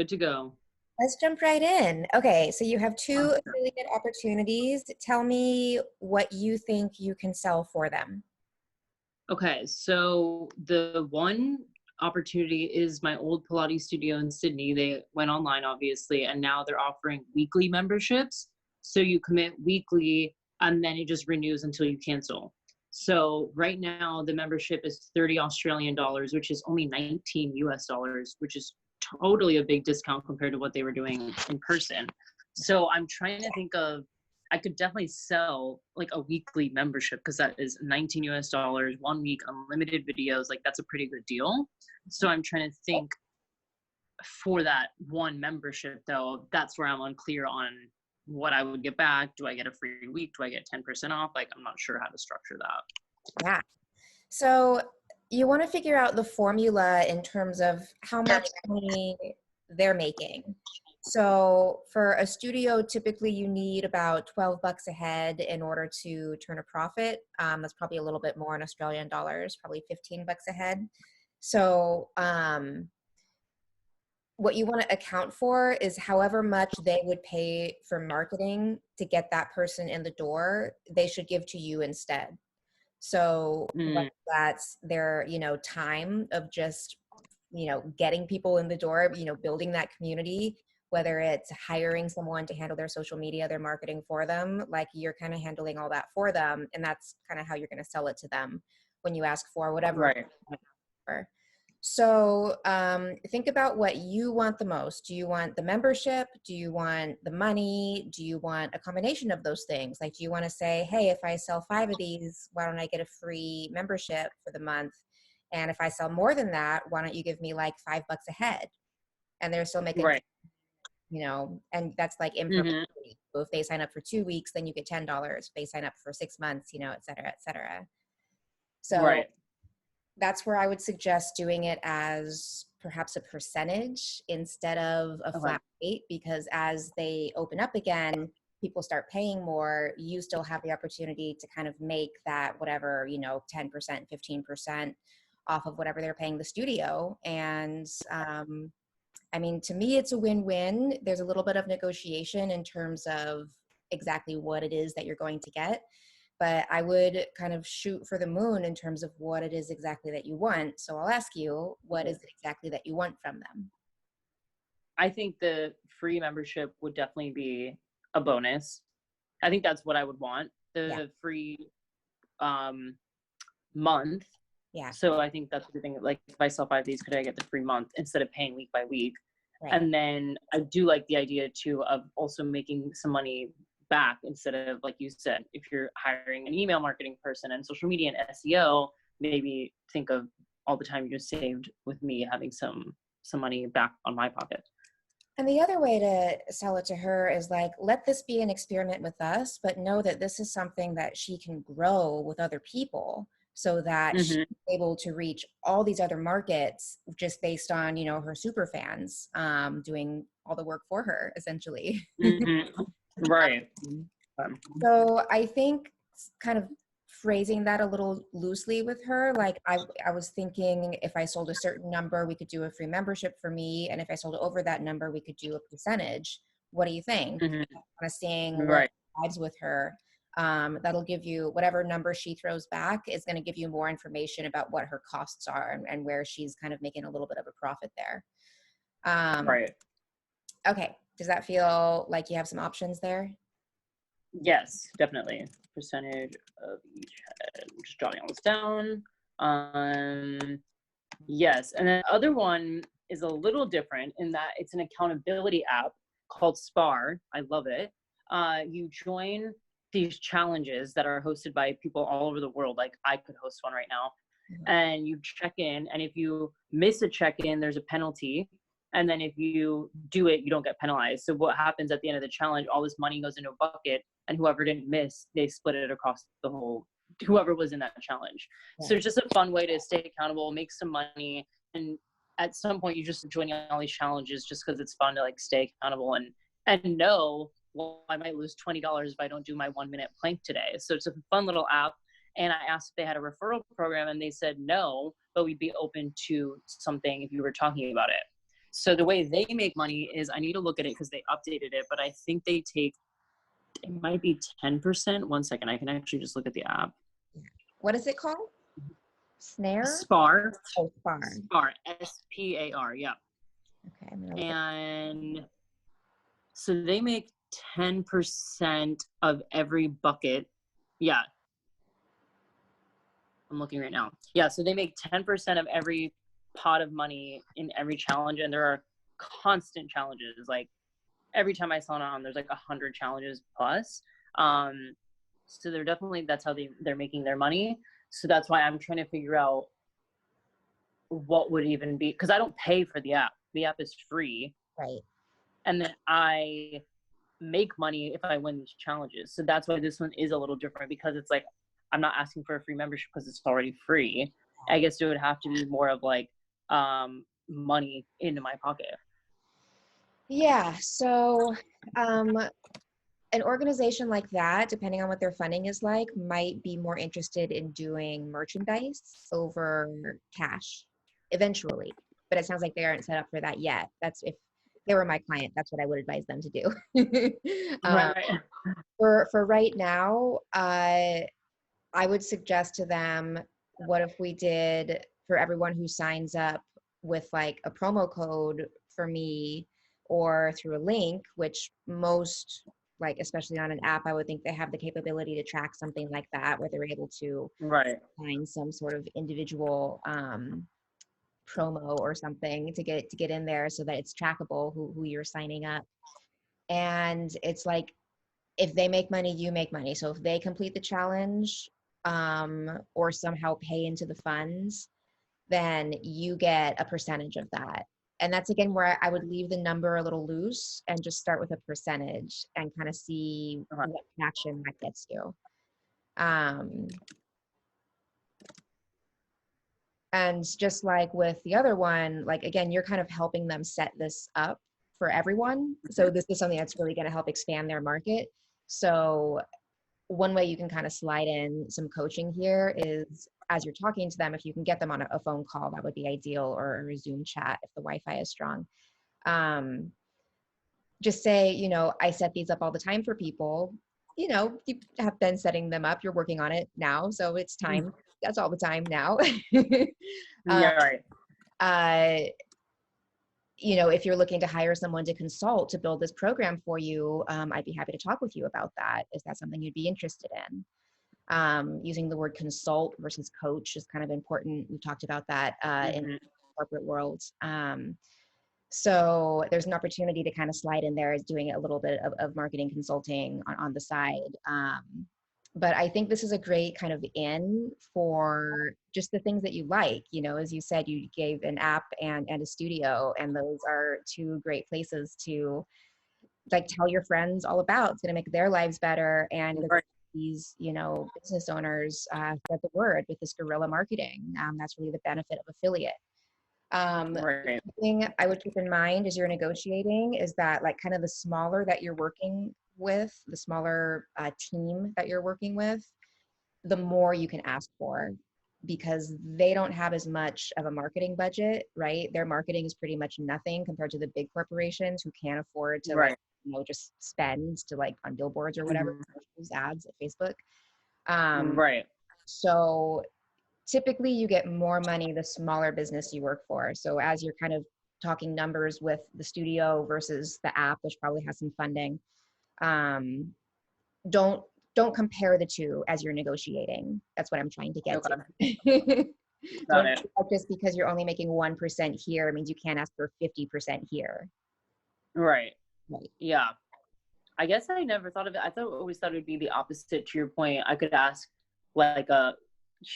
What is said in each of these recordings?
Good to go. Let's jump right in. Okay, so you have two affiliate opportunities. Tell me what you think you can sell for them. Okay, so the one opportunity is my old Pilates studio in Sydney. They went online, obviously, and now they're offering weekly memberships. So you commit weekly, and then it just renews until you cancel. So right now, the membership is 30 Australian dollars, which is only 19 US dollars, which is totally a big discount compared to what they were doing in person. So I'm trying to think of I could definitely sell like a weekly membership because that is 19 US dollars, 1 week, unlimited videos. Like that's a pretty good deal. So I'm trying to think for that one membership though, that's where I'm unclear on what I would get back. Do I get a free week? Do I get 10% off? Like I'm not sure how to structure that. Yeah. So you want to figure out the formula in terms of how much money they're making. So for a studio, typically you need about 12 bucks a head in order to turn a profit. That's probably a little bit more in Australian dollars, probably 15 bucks a head. So what you want to account for is however much they would pay for marketing to get that person in the door, they should give to you instead. So whether Mm, that's their, time of just, getting people in the door, building that community, whether it's hiring someone to handle their social media, their marketing for them, like you're kind of handling all that for them. And that's kind of how you're going to sell it to them when you ask for whatever. right. So think about what you want the most. Do you want the membership? Do you want the money? Do you want a combination of those things? Like, do you want to say, hey, if I sell 5 of these, why don't I get a free membership for the month? And if I sell more than that, why don't you give me like 5 bucks a head? And they're still making, Right. and that's like in Hmm. perpetuity. So if they sign up for 2 weeks, then you get $10. If they sign up for 6 months, et cetera, et cetera. So Right. that's where I would suggest doing it as perhaps a percentage instead of a Okay. flat rate, because as they open up again, people start paying more, you still have the opportunity to kind of make that whatever, 10%, 15% off of whatever they're paying the studio. And I mean, to me, it's a win-win. There's a little bit of negotiation in terms of exactly what it is that you're going to get, but I would kind of shoot for the moon in terms of what it is exactly that you want. So I'll ask you, what is it exactly that you want from them? I think the free membership would definitely be a bonus. I think that's what I would want. Yeah, The free um month. yeah, So I think that's the thing. Like if I sell 5 days, could I get the free month instead of paying week by week? right. And then I do like the idea too of also making some money back instead of like you said, if you're hiring an email marketing person and social media and SEO, maybe think of all the time you just saved with me having some money back on my pocket. And the other way to sell it to her is like, let this be an experiment with us, but know that this is something that she can grow with other people so that she's Hmm. able to reach all these other markets just based on, her super fans doing all the work for her, essentially. Hmm. Right. So I think kind of phrasing that a little loosely with her, like I was thinking if I sold a certain number, we could do a free membership for me. And if I sold over that number, we could do a percentage. What do you think? Hmm. Kind of seeing what Right. vibes with her. That'll give you whatever number she throws back is going to give you more information about what her costs are and where she's kind of making a little bit of a profit there. Um, Right. okay. Does that feel like you have some options there? Yes, definitely. Percentage of each head. I'm just jotting all this down. Um, yes, and then the other one is a little different in that it's an accountability app called Spar. I love it. You join these challenges that are hosted by people all over the world. Like I could host one right now, Mhm. and you check in, and if you miss a check-in, there's a penalty. And then if you do it, you don't get penalized. So what happens at the end of the challenge, all this money goes into a bucket, and whoever didn't miss, they split it across the whole, whoever was in that challenge. So Yeah. it's just a fun way to stay accountable, make some money, and at some point you just joining all these challenges just because it's fun to like stay accountable and know, well, I might lose $20 if I don't do my 1 minute plank today. So it's a fun little app. And I asked if they had a referral program, and they said no, but we'd be open to something if you were talking about it. So the way they make money is, I need to look at it because they updated it, but I think they take, it might be 10%. One second, I can actually just look at the app. What is it called? Snare? Spar. Oh, Spar. Spar. SPAR. Yeah. Okay. I'm gonna look And so they make 10% of every bucket. Yeah. I'm looking right now. Yeah. So they make 10% of every pot of money in every challenge. And there are constant challenges. Like every time I sign on, there's like 100 challenges plus. So they're definitely, that's how they're making their money. So that's why I'm trying to figure out what would even be, because I don't pay for the app. The app is free. right. And then I make money if I win these challenges. So that's why this one is a little different, because it's like, I'm not asking for a free membership because it's already free. I guess it would have to be more of like money into my pocket. Yeah. So, an organization like that, depending on what their funding is like, might be more interested in doing merchandise over cash eventually. But it sounds like they aren't set up for that yet. That's, if they were my client, that's what I would advise them to do. Right. For right now, I would suggest to them, what if we did, for everyone who signs up with like a promo code for me or through a link, which most, like especially on an app, I would think they have the capability to track something like that, where they're able to Right. find some sort of individual promo or something to get in there, so that it's trackable who you're signing up. And it's like, if they make money, you make money. So if they complete the challenge, or somehow pay into the funds, then you get a percentage of that. And that's again where I would leave the number a little loose and just start with a percentage and kind of see what traction that gets you. And just like with the other one, like again, you're kind of helping them set this up for everyone. So this is something that's really going to help expand their market. So one way you can kind of slide in some coaching here is, as you're talking to them, if you can get them on a phone call, that would be ideal, or a Zoom chat if the Wi-Fi is strong. Just say, you know, I set these up all the time for people. You know, you have been setting them up. You're working on it now, so it's time. That's all the time now. Yeah, right. You know, if you're looking to hire someone to consult to build this program for you, I'd be happy to talk with you about that. Is that something you'd be interested in? Using the word consult versus coach is kind of important. We've talked about that in the corporate world. So there's an opportunity to kind of slide in there as doing a little bit of marketing consulting on the side. But I think this is a great kind of in for just the things that you like. You know, as you said, you gave an app and a studio, and those are two great places to like tell your friends all about. It's going to make their lives better, and Right. these, you know, business owners spread the word with this guerrilla marketing. That's really the benefit of affiliate. Right. The thing I would keep in mind as you're negotiating is that, like, kind of the smaller that you're working with, the smaller team that you're working with, the more you can ask for, because they don't have as much of a marketing budget, right? Their marketing is pretty much nothing compared to the big corporations who can't afford to, Right. like, you know, just spend to like on billboards or whatever, ads at Facebook. Right. So typically you get more money the smaller business you work for. So as you're kind of talking numbers with the studio versus the app, which probably has some funding, don't compare the two as you're negotiating. That's what I'm trying to get to. Got Don't it. feel like just because you're only making 1% here means you can't ask for 50% here. Right. Right. Yeah. I guess I never thought of it. Always thought it would be the opposite to your point. I could ask like a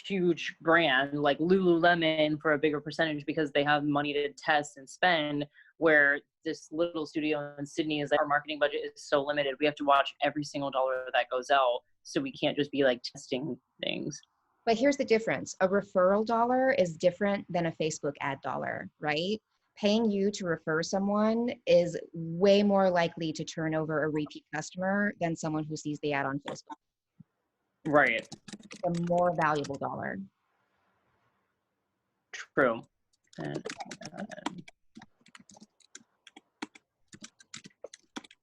huge brand like Lululemon for a bigger percentage because they have money to test and spend, where this little studio in Sydney is like, our marketing budget is so limited. We have to watch every single dollar that goes out. So we can't just be like testing things. But here's the difference. A referral dollar is different than a Facebook ad dollar, right? Paying you to refer someone is way more likely to turn over a repeat customer than someone who sees the ad on Facebook. Right. A more valuable dollar. True.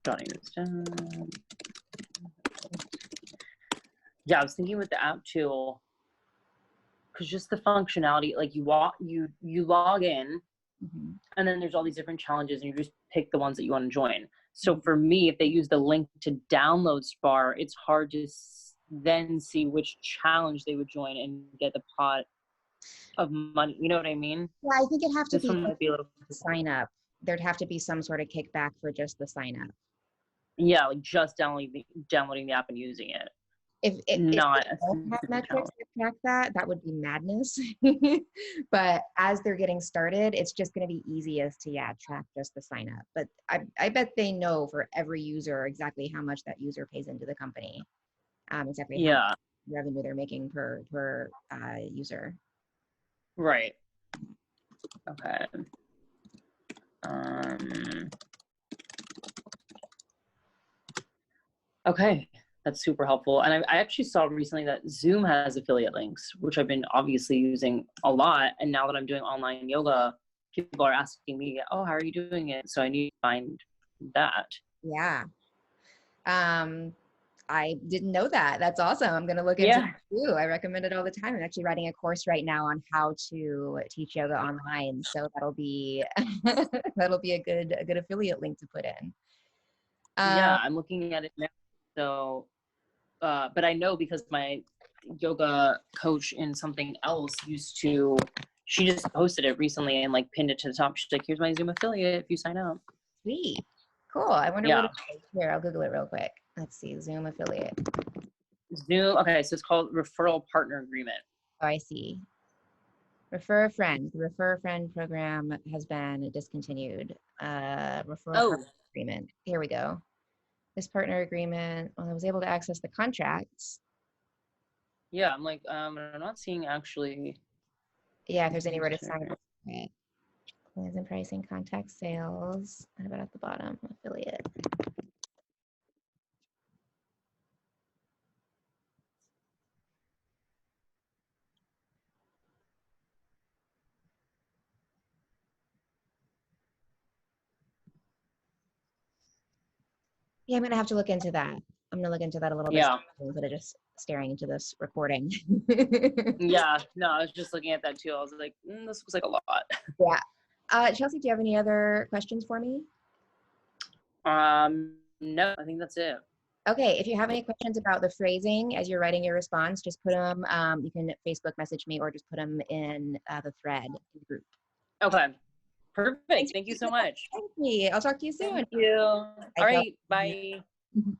Jotting this down. Yeah, I was thinking with the app too, because just the functionality, like you log in, Mhm. and then there's all these different challenges, and you just pick the ones that you want to join. So for me, if they use the link to download Spar, it's hard to then see which challenge they would join and get the pot of money. You know what I mean? Yeah, I think it'd have to This be one might be a little. sign up. There'd have to be some sort of kickback for just the sign up. Yeah, like just downloading the app and using it. If Not they a don't have specific metrics challenge. to track that, that would be madness. But as they're getting started, it's just going to be easiest to track just the sign up. But I bet they know for every user exactly how much that user pays into the company, exactly how much Yeah, revenue they're making per user. right. Okay. Um, okay, that's super helpful. And I actually saw recently that Zoom has affiliate links, which I've been obviously using a lot. And now that I'm doing online yoga, people are asking me, "Oh, how are you doing it?" So I need to find that. Yeah. Um, I didn't know that. That's awesome. I'm going to look into Yeah. it too. I recommend it all the time. I'm actually writing a course right now on how to teach yoga online. So that'll be that'll be a good affiliate link to put in. Yeah, Um, I'm looking at it now. So, but I know because my yoga coach in something else she just posted it recently and like pinned it to the top. She's like, "Here's my Zoom affiliate if you sign up." Sweet. Cool. I wonder what Yeah. it is. Here, I'll Google it real quick. Let's see. Zoom affiliate. Zoom. Okay, so it's called Referral Partner Agreement. Oh, I see. Refer a friend. The Refer a Friend program has been discontinued. Referral Oh, partner agreement. Here we go. This partner agreement. Well, I was able to access the contracts. yeah. I'm like, I'm not seeing actually. Yeah, if there's anywhere to sign up. Okay. Plans and pricing, contact sales. And about at the bottom, affiliate. Yeah, I'm gonna have to look into that. I'm gonna look into that a little bit Yeah. instead of just staring into this recording. Yeah. No, I was just looking at that too. I was like, this looks like a lot. Yeah. Chelsea, do you have any other questions for me? No, I think that's it. Okay, if you have any questions about the phrasing as you're writing your response, just put them, you can Facebook message me or just put them in the thread in the group. Okay. Perfect. Thanks Thank you for so much. me. I'll talk to you soon. Thank you. All Bye, right. Chelsea. Bye.